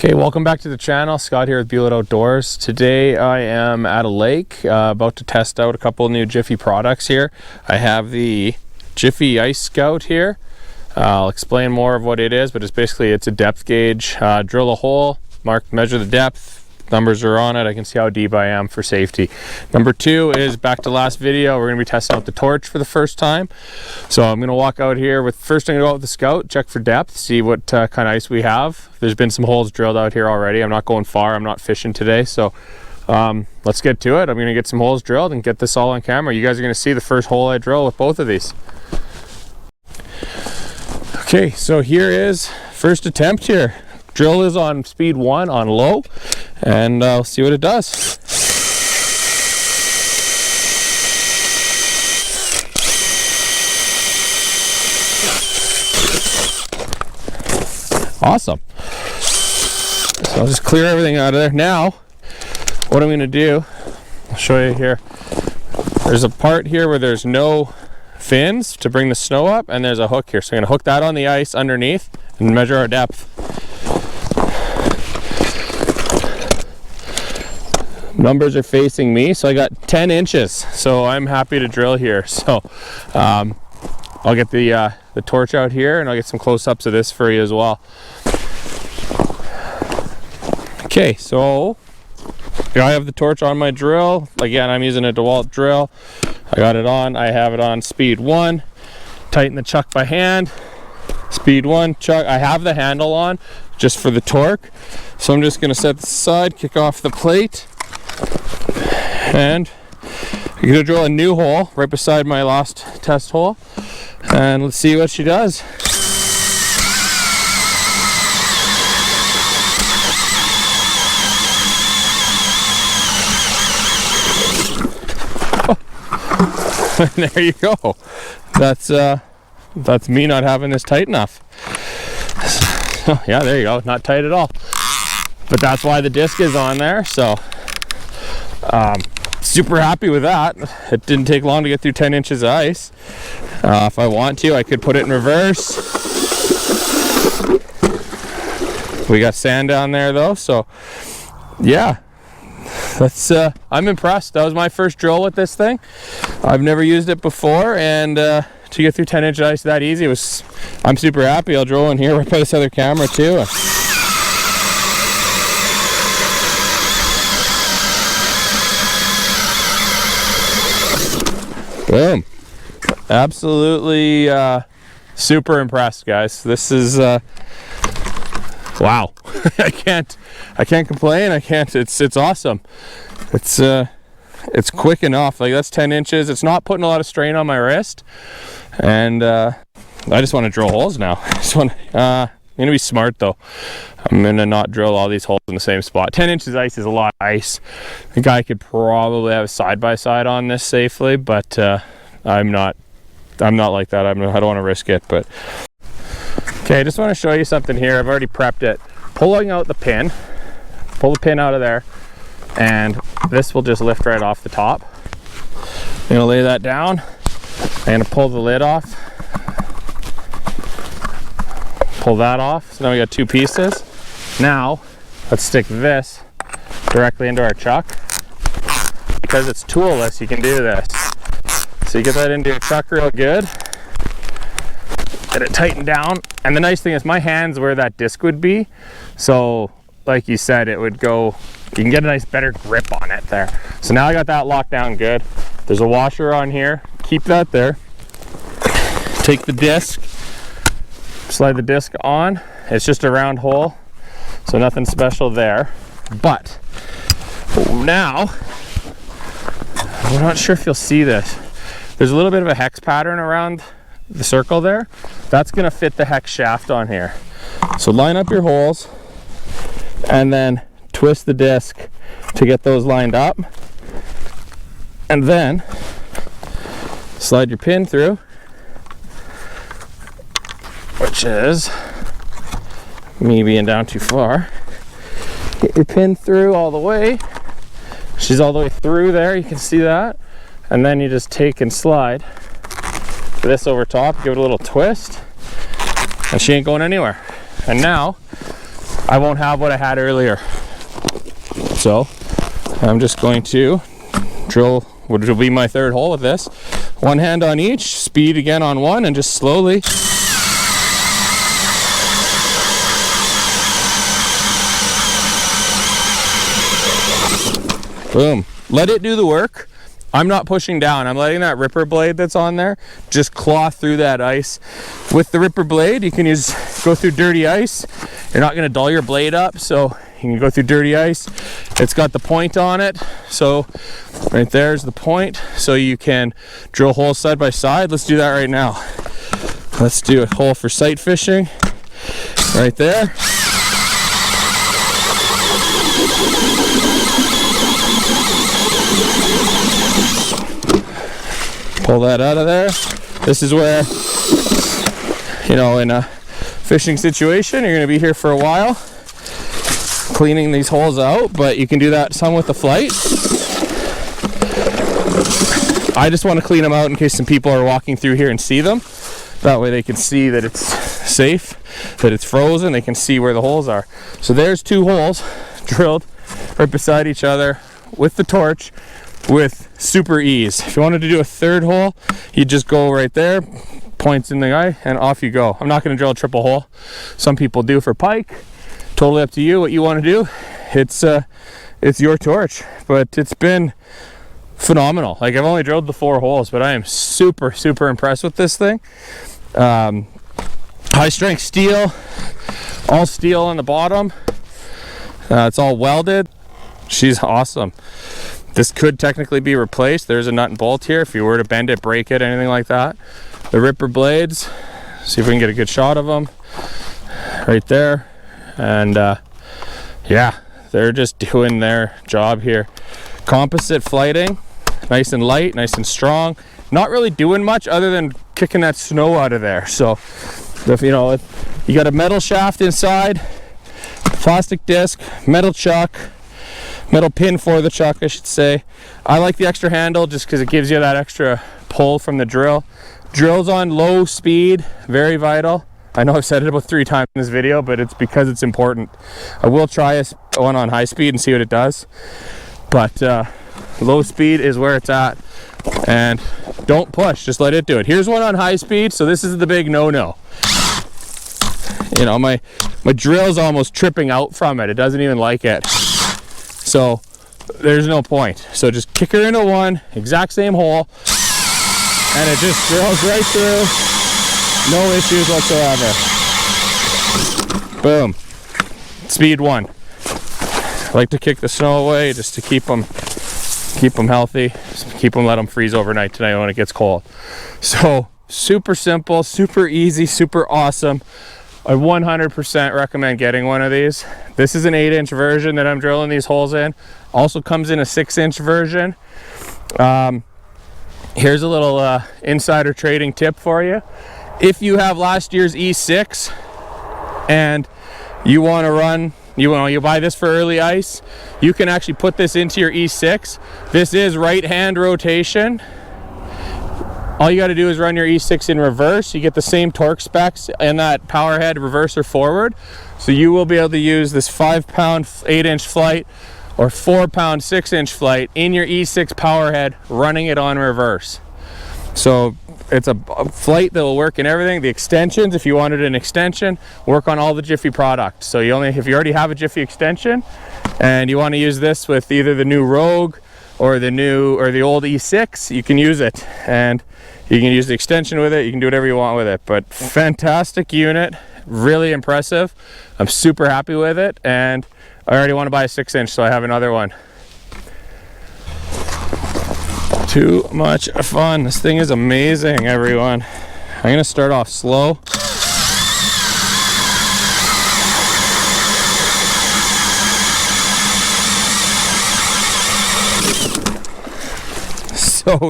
Okay, welcome back to the channel. Scott here with Dewalt Outdoors. Today I am at a lake about to test out a couple of new Jiffy products here. I have the Jiffy Ice Scout here. I'll explain more of what it is, but it's a depth gauge. Drill a hole, measure the depth. Numbers are on it. I can see how deep I am for safety. Number two is back to last video. We're going to be testing out the torch for the first time. So I'm going to walk out here with, first I'm going to go out with the Scout, check for depth, see what kind of ice we have. There's been some holes drilled out here already. I'm not going far. I'm not fishing today. So let's get to it. I'm going to get some holes drilled and get this all on camera. You guys are going to see the first hole I drill with both of these. Okay, so here is first attempt here. Drill is on speed 1 on low, and I'll see what it does. Awesome. So I'll just clear everything out of there. Now, what I'm going to do, I'll show you here. There's a part here where there's no fins to bring the snow up, and there's a hook here. So I'm going to hook that on the ice underneath and measure our depth. Numbers are facing me, so I got 10 inches, so I'm happy to drill here. So I'll get the torch out here and I'll get some close-ups of this for you as well. Okay, so I have the torch on my drill. Again, I'm using a Dewalt drill. I got it on. I have it on speed 1. Tighten the chuck by hand. Speed 1 chuck. I have the handle on just for the torque, so I'm just going to set this aside, kick off the plate, and I'm going to drill a new hole right beside my last test hole, and let's see what she does. Oh. There you go. That's me not having this tight enough. So, yeah, there you go. Not tight at all. But that's why the disc is on there. So super happy with that. It didn't take long to get through 10 inches of ice. If I want to, I could put it in reverse. We got sand down there though, so yeah, that's I'm impressed. That was my first drill with this thing. I've never used it before, and to get through 10 inches of ice that easy I'm super happy. I'll drill in here right by this other camera too. Boom. Absolutely super impressed, guys. This is wow. I can't complain. It's awesome. It's quick enough. Like, that's 10 inches. It's not putting a lot of strain on my wrist, and I just want to drill holes now. I'm gonna be smart though. I'm gonna not drill all these holes in the same spot. 10 inches ice is a lot of ice. The guy could probably have a side-by-side on this safely, but I'm not like that. I don't want to risk it. But okay, I just want to show you something here. I've already prepped it. Pulling out the pin, pull the pin out of there, and this will just lift right off the top. I'm gonna lay that down. I'm gonna pull the lid off. Pull that off. So now we got two pieces. Now let's stick this directly into our chuck. Because it's toolless, you can do this. So you get that into your chuck real good. Get it tightened down. And the nice thing is my hand's where that disc would be. So like you said, it would go, you can get a nice better grip on it there. So now I got that locked down good. There's a washer on here. Keep that there. Take the disc. Slide the disc on. It's just a round hole, so nothing special there. But now, I'm not sure if you'll see this. There's a little bit of a hex pattern around the circle there. That's gonna fit the hex shaft on here. So line up your holes and then twist the disc to get those lined up. And then slide your pin through, which is me being down too far. Get your pin through all the way. She's all the way through there, you can see that. And then you just take and slide this over top, give it a little twist, and she ain't going anywhere. And now I won't have what I had earlier. So I'm just going to drill which will be my third hole with this. One hand on each, speed again on one, and just slowly. Boom. Let it do the work. I'm not pushing down. I'm letting that ripper blade that's on there just claw through that ice. With the ripper blade, you can go through dirty ice. You're not going to dull your blade up, so you can go through dirty ice. It's got the point on it, so right there's the point, so you can drill holes side by side. Let's do that right now. Let's do a hole for sight fishing right there. Pull that out of there. This is where, you know, in a fishing situation, you're going to be here for a while cleaning these holes out, but you can do that some with the flight. I just want to clean them out in case some people are walking through here and see them. That way they can see that it's safe, that it's frozen, they can see where the holes are. So there's 2 holes drilled right beside each other with the torch with super ease. If you wanted to do a 3rd hole, you just go right there, points in the eye, and off you go. I'm not going to drill a triple hole. Some people do for pike. Totally up to you what you want to do. It's your torch, but it's been phenomenal. Like, I've only drilled the 4 holes, but I am super impressed with this thing. High strength steel, all steel on the bottom. It's all welded. She's awesome. This could technically be replaced. There's a nut and bolt here if you were to bend it, break it, anything like that. The ripper blades, see if we can get a good shot of them right there. And yeah, they're just doing their job here. Composite flighting, nice and light, nice and strong. Not really doing much other than kicking that snow out of there. So if you know, you got a metal shaft inside, plastic disc, metal chuck, metal pin for the chuck, I should say. I like the extra handle just because it gives you that extra pull from the drill. Drills on low speed, very vital. I know I've said it about 3 times in this video, but it's because it's important. I will try one on high speed and see what it does. But low speed is where it's at. And don't push, just let it do it. Here's one on high speed, so this is the big no-no. You know, my drill's almost tripping out from it. It doesn't even like it. So there's no point. So just kick her into one, exact same hole, and it just drills right through. No issues whatsoever. Boom. Speed 1. I like to kick the snow away just to keep them healthy. Let them freeze overnight tonight when it gets cold. So super simple, super easy, super awesome. I 100% recommend getting one of these. This is an 8-inch version that I'm drilling these holes in. Also comes in a 6-inch version. Here's a little insider trading tip for you. If you have last year's E6 and you want to run, you buy this for early ice, you can actually put this into your E6. This is right hand rotation. All you got to do is run your E6 in reverse. You get the same torque specs in that power head, reverse or forward. So you will be able to use this 5-pound 8-inch flight or 4-pound 6-inch flight in your E6 power head, running it on reverse. So it's a flight that will work in everything. The extensions, if you wanted an extension, work on all the Jiffy products. So if you already have a Jiffy extension and you want to use this with either the new Rogue or the old E6, you can use it, and you can use the extension with it. You can do whatever you want with it. But fantastic unit, really impressive. I'm super happy with it, and I already want to buy a 6-inch, so I have another one. Too much fun. This thing is amazing, everyone. I'm gonna start off slow.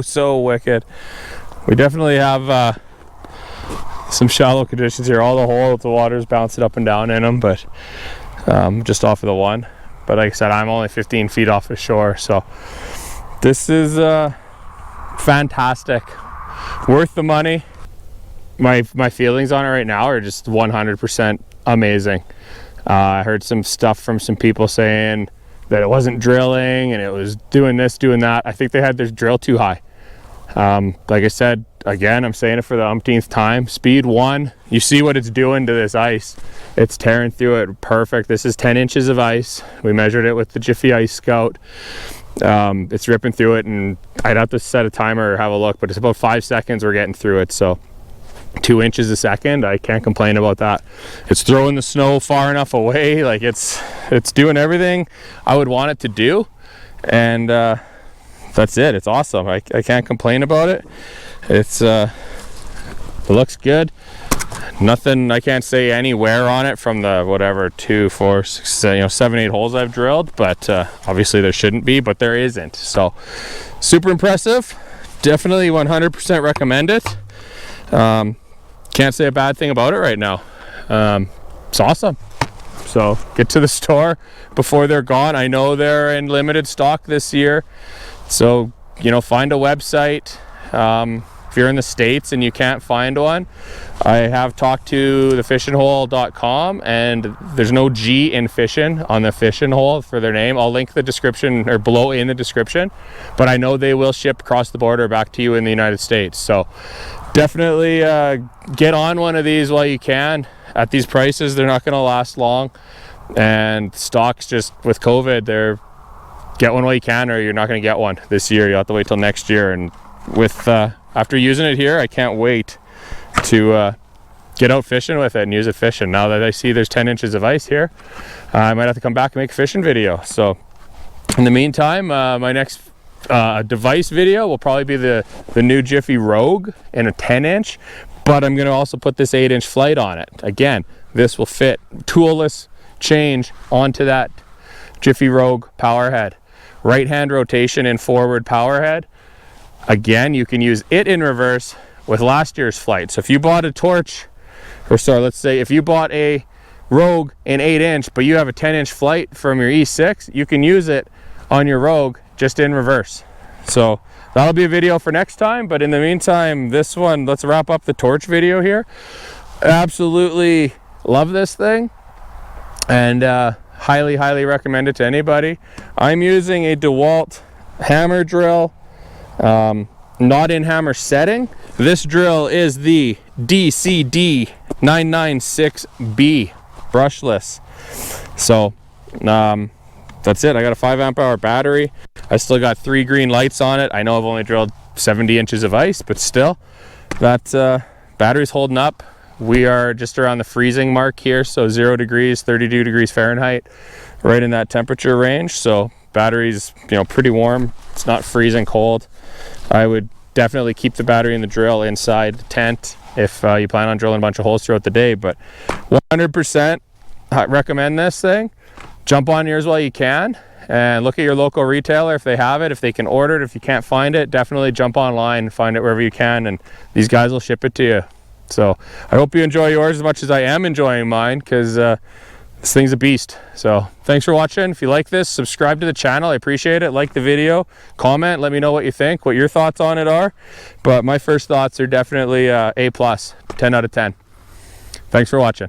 So wicked. We definitely have some shallow conditions here. All the holes, the water's bouncing up and down in them, but just off of the one. But like I said, I'm only 15 feet off the shore, so this is fantastic, worth the money. My feelings on it right now are just 100% amazing. I heard some stuff from some people saying that it wasn't drilling and it was doing this, doing that. I think they had their drill too high. Like I said, again, I'm saying it for the umpteenth time. Speed 1, you see what it's doing to this ice. It's tearing through it perfect. This is 10 inches of ice. We measured it with the Jiffy Ice Scout. It's ripping through it, and I'd have to set a timer or have a look, but it's about 5 seconds we're getting through it. So 2 inches a second, I can't complain about that. It's throwing the snow far enough away, like it's doing everything I would want it to do, and that's it. It's awesome. I can't complain about it. It looks good. Nothing, I can't say any wear on it from the whatever 2, 4, 6, 7, 8 holes I've drilled, but obviously there shouldn't be, but there isn't. So super impressive. Definitely 100% recommend it. Can't say a bad thing about it right now. It's awesome. So get to the store before they're gone. I know they're in limited stock this year, so find a website. If you're in the States and you can't find one, I have talked to the fishinhole.com, and there's no G in Fishin on the Fishin Hole for their name. I'll link the description or below in the description, but I know they will ship across the border back to you in the United States. So definitely get on one of these while you can. At these prices, they're not going to last long, and stocks, just with COVID, they're get one while you can, or you're not going to get one this year. You'll have to wait till next year. And with after using it here, I can't wait to get out fishing with it and use it fishing. Now that I see there's 10 inches of ice here, I might have to come back and make a fishing video. So in the meantime, my next device video will probably be the new Jiffy Rogue in a 10-inch, but I'm going to also put this 8-inch flight on it. Again, this will fit toolless change onto that Jiffy Rogue power head. Right hand rotation and forward power head. Again, you can use it in reverse with last year's flight. So if you bought a Torch, or sorry, let's say if you bought a Rogue in 8-inch, but you have a 10-inch flight from your E6, you can use it on your Rogue just in reverse. So that'll be a video for next time, but in the meantime, this one, let's wrap up the Torch video here. Absolutely love this thing, and highly recommend it to anybody. I'm using a Dewalt Hammer drill, not in hammer setting. This drill is the DCD 996B brushless. So that's it. I got a 5 amp hour battery. I still got 3 green lights on it. I know I've only drilled 70 inches of ice, but still, that battery's holding up. We are just around the freezing mark here, so 0 degrees, 32 degrees Fahrenheit, right in that temperature range. So battery's pretty warm. It's not freezing cold. I would definitely keep the battery in the drill inside the tent if you plan on drilling a bunch of holes throughout the day, but 100% recommend this thing. Jump on yours while you can, and look at your local retailer if they have it, if they can order it. If you can't find it, definitely jump online and find it wherever you can, and these guys will ship it to you. So I hope you enjoy yours as much as I am enjoying mine, because this thing's a beast. So thanks for watching. If you like this, subscribe to the channel. I appreciate it. Like the video, comment, let me know what you think, what your thoughts on it are. But my first thoughts are definitely A+, 10 out of 10. Thanks for watching.